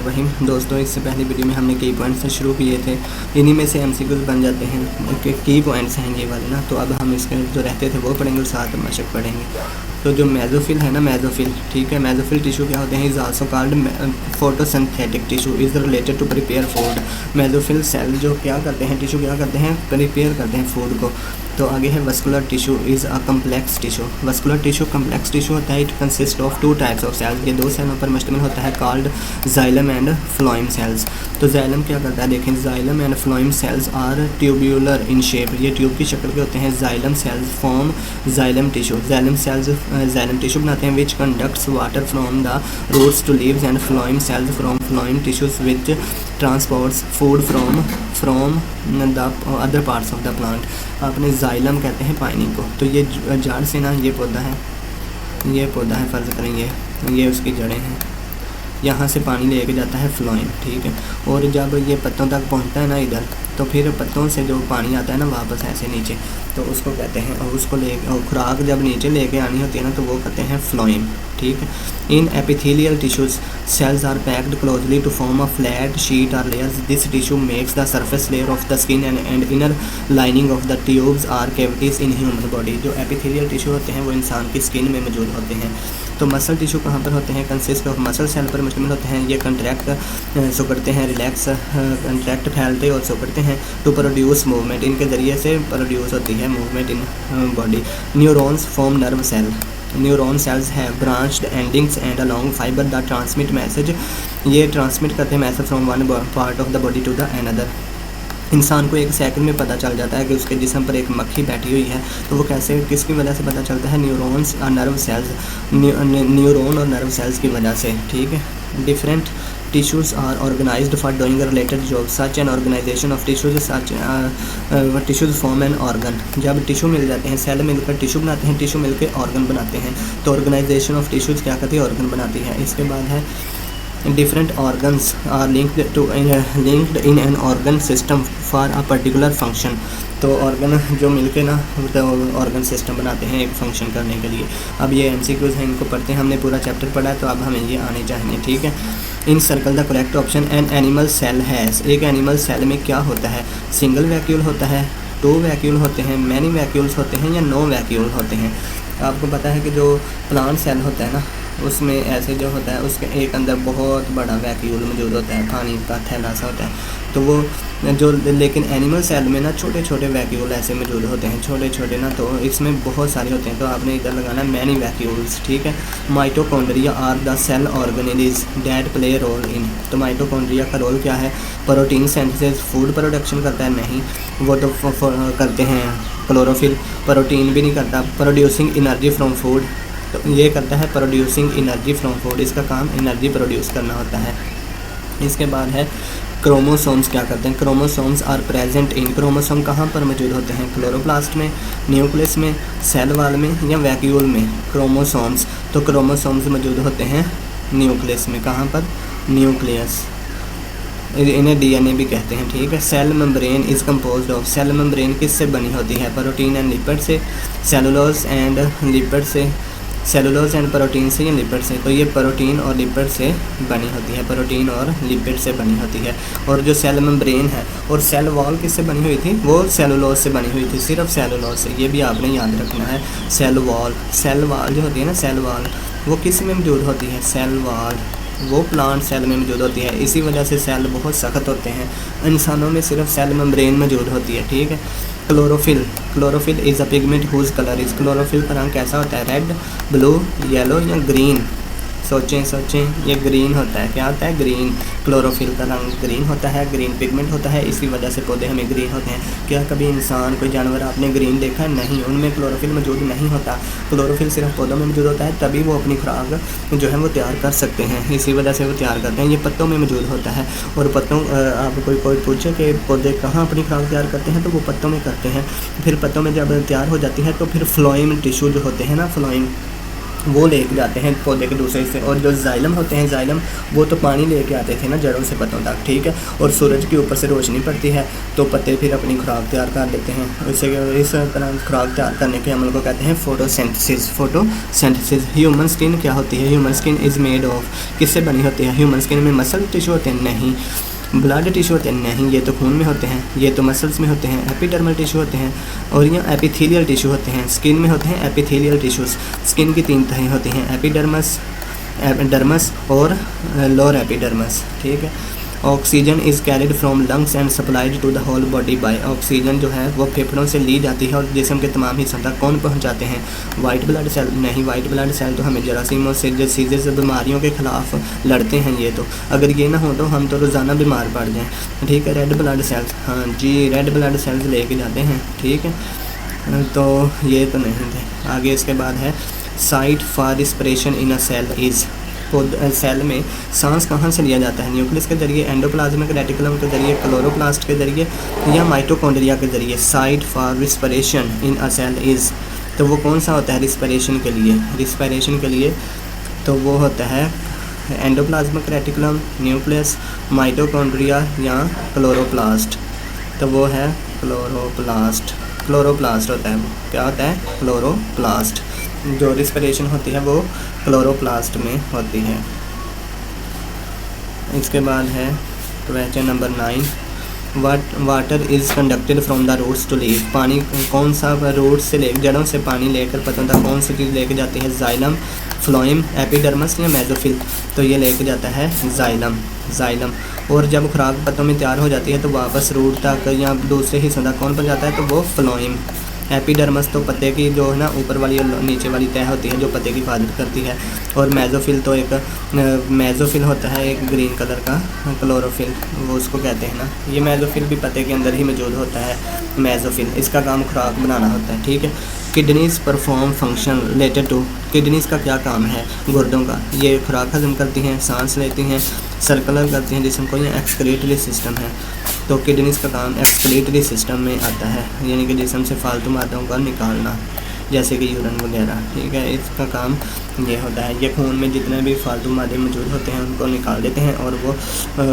बिस्मिल्लाहिर्रहमानिर्रहीम। दोस्तों, इससे पहले वीडियो में हमने की पॉइंट्स से शुरू किए थे, इन्हीं में से एमसीक्यूज बन जाते हैं कि की पॉइंट्स हैं ये वाले ना। तो अब हम इसके जो रहते थे वो पढ़ेंगे और साथ मशक पढ़ेंगे। तो जो मेसोफिल है ना, मेसोफिल, ठीक है, मेसोफिल टिश्यू क्या होते हैं? Is also called photosynthetic tissue, is related to prepare food. Mesophyll cell जो क्या करते हैं, टिश्यू क्या करते हैं? प्रिपेयर करते हैं फूड को। तो आगे है vascular tissue is a complex tissue. Vascular tissue complex tissue होता है। It consist of 2 types of cells. ये 2 सेलों पर मुश्तमिल होता है, called xylem and phloem cells. तो जाइलम क्या करता है? देखें, xylem and phloem cells are tubular in shape. ये ट्यूब की शक्ल के होते हैं। Xylem cells form xylem tissue. Xylem cells xylem tissue बनाते हैं, which conducts water from the roots to leaves, and phloem cells from phloem tissues which transports food from the other parts of the plant. आपने xylem कहते हैं पानी को। तो ये जड़ से ना, ये पौधा है, फ़र्ज़ करें ये उसकी जड़ें हैं। यहाँ से पानी लेके जाता है फ्लोएम, ठीक है। और जब ये पत्तों तक पहुँचता है ना इधर, तो फिर पत्तों से जो पानी आता है ना वापस ऐसे नीचे, तो उसको कहते हैं, और उसको ले खुराक जब नीचे लेके आनी होती है ना, तो वो कहते हैं फ्लोएम, ठीक है। In epithelial tissues cells are packed closely to form a flat sheet और layers. This tissue makes the surface layer of the skin and inner lining of the tubes or cavities in human body. जो epithelial tissue होते हैं वो इंसान की skin में मौजूद होते हैं। तो मसल टिश्यू कहाँ पर होते हैं? कंसिस्ट ऑफ मसल सेल पर मुश्तमिल होते हैं। ये कंट्रैक्ट सो करते हैं, रिलैक्स कंट्रैक्ट फैलते और सो करते हैं, टू प्रोड्यूस मूवमेंट। इनके ज़रिए से प्रोड्यूस होती है movement in body. Neurons form nerve cell. Neuron cells है branched endings and along fibre the transmit message. ये ट्रांसमिट करते हैं message from one part of the body to the another. इंसान को 1 सेकंड में पता चल जाता है कि उसके जिस्म पर एक मक्खी बैठी हुई है। तो वो कैसे, किसकी वजह से पता चलता है? न्यूरॉन्स और नर्व सेल्स, न्यूरॉन और नर्व सेल्स की वजह से, ठीक है। Different tissues are organized for doing a related job. Such an organization of tissues form an organ. जब टिश्यू मिल जाते हैं, सेल मिलकर टिश्यू बनाते हैं, टिश्यू मिलकर ऑर्गन बनाते हैं। तो ऑर्गेनाइजेशन ऑफ टिश्यूज़ क्या करती है? ऑर्गन बनाती है। इसके बाद है different organs are linked in an organ system for a particular function. तो ऑर्गन जो मिलके ना ऑर्गन सिस्टम बनाते हैं एक फंक्शन करने के लिए। अब ये एमसीक्यूज़ हैं, इनको पढ़ते हैं। हमने पूरा चैप्टर पढ़ा है, तो अब हमें ये आने चाहिए, ठीक है। Encircle the correct option. An animal cell has. एक एनिमल सेल में क्या होता है? सिंगल वैक्यूल होता है, 2 वैक्यूल होते हैं, मैनी वैक्यूल्स होते हैं, या 9 वैक्यूल होते हैं। आपको पता है कि जो प्लांट सेल होता है ना, उसमें ऐसे जो होता है उसके एक अंदर बहुत बड़ा वैक्यूल मौजूद होता है, पानी का थैला सा होता है। तो वो जो, लेकिन एनिमल सेल में ना छोटे छोटे वैक्यूल ऐसे मौजूद होते हैं, छोटे छोटे ना, तो इसमें बहुत सारे होते हैं। तो आपने इधर लगाना मैनी वैक्यूल्स, ठीक है। Mitochondria are the cell organelles that play role in. तो माइटोकॉन्ड्रिया का रोल क्या है? प्रोटीन सिंथेसिस, फूड प्रोडक्शन करता है? नहीं, वो तो करते हैं क्लोरोफिल। प्रोटीन भी नहीं करता। प्रोड्यूसिंग एनर्जी फ्रॉम फूड, तो ये करता है प्रोड्यूसिंग एनर्जी फ्रॉम फूड। इसका काम एनर्जी प्रोड्यूस करना होता है। इसके बाद है क्रोमोसोम्स क्या करते हैं? Chromosomes are present in. Chromosome कहाँ पर मौजूद होते हैं? क्लोरोप्लास्ट में, न्यूक्लियस में, सेल वॉल में, या वैक्यूल में? क्रोमोसोम्स। तो क्रोमोसोम्स मौजूद होते हैं न्यूक्लियस में। कहाँ पर? न्यूक्लियस। इन्हें डीएनए भी कहते हैं, ठीक है। Cell membrane is composed of. Cell membrane किससे बनी होती है? प्रोटीन एंड लिपिड से, सेलुलोज एंड लिपिड से, सेलुलोज एंड प्रोटीन से, या लिपिड से? तो ये प्रोटीन और लिपिड से बनी होती है, प्रोटीन और लिपिड से बनी होती है। और जो सेल मेम्ब्रेन है, और सेल वॉल किससे बनी हुई थी? वो सेलुलोज से बनी हुई थी, सिर्फ सेलुलोज से। ये भी आपने याद रखना है। सेल वॉल जो होती है ना, सेल वॉल, वो किस में मौजूद होती है? सेल वॉल वो प्लांट सेल में मौजूद होती है। इसी वजह से सेल बहुत सख्त होते हैं। इंसानों में सिर्फ सेल मेम्ब्रेन मौजूद होती है, ठीक है। Chlorophyll is a pigment whose colour is. Chlorophyll का रंग कैसा होता है? रेड, ब्लू, येलो, या ग्रीन? सोचें, ये ग्रीन होता है। क्या होता है? ग्रीन। क्लोरोफिल का रंग ग्रीन होता है, ग्रीन पिगमेंट होता है, इसी वजह से पौधे हमें ग्रीन होते हैं। क्या कभी इंसान, कोई जानवर आपने ग्रीन देखा है? नहीं, उनमें क्लोरोफिल मौजूद नहीं होता। क्लोरोफिल सिर्फ पौधों में मौजूद होता है, तभी वो अपनी खुराक जो है वो तैयार कर सकते हैं, इसी वजह से वो तैयार करते हैं। ये पत्तों में मौजूद होता है। और पत्तों, आप कोई पूछे कि पौधे कहाँ अपनी खुराक तैयार करते हैं, तो वो पत्तों में करते हैं। फिर पत्तों में जब तैयार हो जाती है, तो फिर फ्लोएम टिश्यू जो होते हैं ना, फ्लोएम वो लेके जाते हैं पौधे के दूसरे हिस्से। और जो जाइलम होते हैं, जाइलम वो तो पानी लेके आते थे ना जड़ों से पत्तों तक, ठीक है। और सूरज के ऊपर से रोशनी पड़ती है तो पत्ते फिर अपनी खुराक तैयार कर लेते हैं। इस तरह खुराक तैयार करने के अमल को कहते हैं फोटोसिंथेसिस। फोटोसिंथेसिस। ह्यूमन स्किन क्या होती है? Human skin is made of, किससे बनी होती है? ह्यूमन स्किन में मसल टिश्यू होते हैं? नहीं। ब्लड टिश्यू होते हैं? नहीं, ये तो खून में होते हैं, ये तो मसल्स में होते हैं। एपिडर्मल टिश्यू होते हैं और ये एपिथेलियल टिश्यू होते हैं। स्किन में होते हैं एपिथेलियल टिश्यूज़। स्किन की 3 तहें होती हैं, एपिडर्मस, डर्मस और लोअर एपिडर्मस, ठीक है। Oxygen is carried from lungs and supplied to the whole body by. Oxygen जो है वो फेफड़ों से ली जाती है और जिस्म के तमाम हिस्सों तक कौन पहुंचाते हैं? White blood cell? नहीं, वाइट ब्लड सेल तो हमें जरासीमों से, डिसीज़ से, बीमारियों के ख़िलाफ़ लड़ते हैं ये तो। अगर ये ना हो तो हम तो रोज़ाना बीमार पड़ जाएँ, ठीक है। रेड ब्लड सेल्स, हाँ जी, रेड ब्लड सेल्स लेके जाते हैं, ठीक है। तो ये तो नहीं थे। आगे इसके बाद है site for respiration in a cell is. Cell में सांस कहाँ से लिया जाता है? न्यूक्लियस के जरिए, एंडोप्लाज्मिक रेटिकुलम के जरिए, क्लोरोप्लास्ट के जरिए या माइटोकॉन्ड्रिया के जरिए। Site for respiration in a cell is, तो वो कौन सा होता है रिस्पिरेशन के लिए? रिस्पिरेशन के लिए तो वो होता है एंडोप्लाज्मिक रेटिकुलम, न्यूक्लियस, माइटोकॉन्ड्रिया या क्लोरोप्लास्ट। तो वो है क्लोरोप्लास्ट। क्लोरोप्लास्ट होता है, क्या होता है? क्लोरोप्लास्ट। जो रिस्पिरेशन होती है वो क्लोरोप्लास्ट में होती है। इसके बाद है question number 9, water is conducted from the roots to leaf. पानी कौन सा रूट से ले, जड़ों से पानी लेकर पत्तों तक कौन सी चीज़ लेके जाती है? जाइलम, फ्लोएम, एपिडर्मस या मेसोफिल? तो ये लेके जाता है जाइलम। और जब खुराक पत्तों में तैयार हो जाती है तो वापस रूट तक या दूसरे हिस्सों तक कौन पहुंच जाता है? तो वो फ्लोएम। एपिडर्मस तो पत्ते की जो है ना ऊपर वाली और नीचे वाली तह होती है जो पत्ते की हिफाजत करती है। और मेसोफिल तो मेसोफिल होता है एक ग्रीन कलर का, क्लोरोफिल वो उसको कहते हैं ना। ये मेसोफिल भी पत्ते के अंदर ही मौजूद होता है, मेसोफिल। इसका काम खुराक बनाना होता है, ठीक है। Kidneys perform function related to. Kidneys का क्या काम है? गुर्दों का। ये खुराक हजम करती हैं, सांस लेती हैं, सर्कुलर करती हैं जिसम को, ये एक्सक्रीटरी सिस्टम है। तो किडनीज का काम एक्सक्रीटरी सिस्टम में आता है, यानी कि जिसम से फालतू मादों का निकालना, जैसे कि यूरिन वगैरह, ठीक है। इसका काम ये होता है। ये खून में जितने भी फालतू मादे मौजूद होते हैं उनको निकाल देते हैं और वो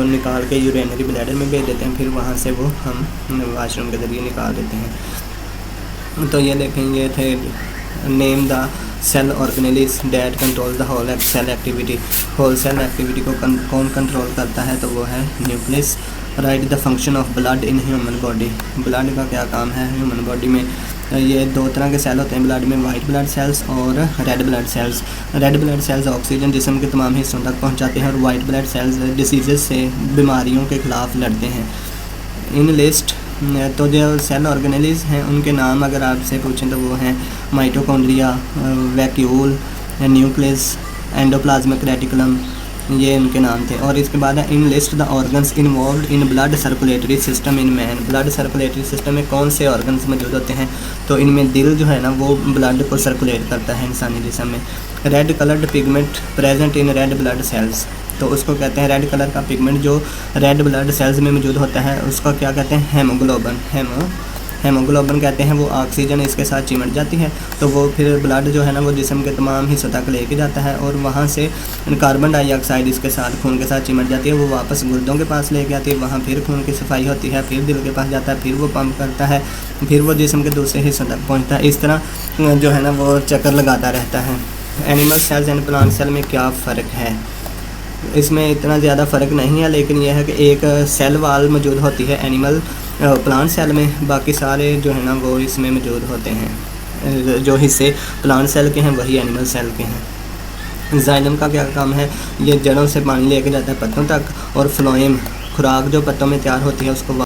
निकाल के यूरिनरी ब्लैडर में भेज देते हैं, फिर वहाँ से वो हम वाशरूम के ज़रिए निकाल देते हैं। तो ये देखें, ये थे name the cell organelles that control the whole cell activity. Whole cell activity को कौन कंट्रोल करता है? तो वो है nucleus. Write the function of blood in human body. Blood का क्या काम है ह्यूमन बॉडी में? ये 2 तरह के सेल होते हैं ब्लड में, वाइट ब्लड सेल्स और red blood cells. Red blood cells oxygen जिस्म के तमाम हिस्सों तक पहुंचाते हैं और वाइट ब्लड सेल्स डिसीज़ से, बीमारियों के ख़िलाफ़ लड़ते हैं। इन लिस्ट तो जो सेल ऑर्गेनेलिस हैं उनके नाम अगर आपसे पूछें तो वो हैं mitochondria, vacuole, nucleus, endoplasmic reticulum, ये इनके नाम थे। और इसके बाद है in list the organs involve in blood circulatory system in man. Blood circulatory system में कौन से ऑर्गन्स मौजूद होते हैं? तो इनमें दिल जो है ना वो ब्लड को सर्कुलेट करता है इंसानी जिस्म में। Red coloured pigment present in red blood cells, तो उसको कहते हैं रेड कलर का पिगमेंट जो रेड ब्लड सेल्स में मौजूद होता है उसका क्या कहते हैं? हेमोग्लोबिन। हेमोग्लोबिन कहते हैं। वो ऑक्सीजन इसके साथ चिमट जाती है तो वो फिर ब्लड जो है ना वो जिस्म के तमाम हिस्सों तक लेके जाता है और वहाँ से कार्बन डाइऑक्साइड इसके साथ खून के साथ चिमट जाती है, वो वापस गुर्दों के पास लेके आती है, वहाँ फिर खून की सफाई होती है, फिर दिल के पास जाता है, फिर वो पंप करता है, फिर वो जिस्म के दूसरे हिस्सों तक पहुँचता है। इस तरह जो है ना वो चक्कर लगाता रहता है। Animal cells and plant cell में क्या फ़र्क है? इसमें इतना ज़्यादा फ़र्क नहीं है, लेकिन यह है कि एक सेल वाल मौजूद होती है एनिमल प्लांट सेल में, बाकी सारे जो है ना वो इसमें मौजूद होते हैं। जो हिस्से प्लांट सेल के हैं वही एनिमल सेल के हैं। जाइलम का क्या काम है? ये जड़ों से पानी लेके जाता है पत्तों तक, और फ्लोएम खुराक जो पत्तों में तैयार होती है उसको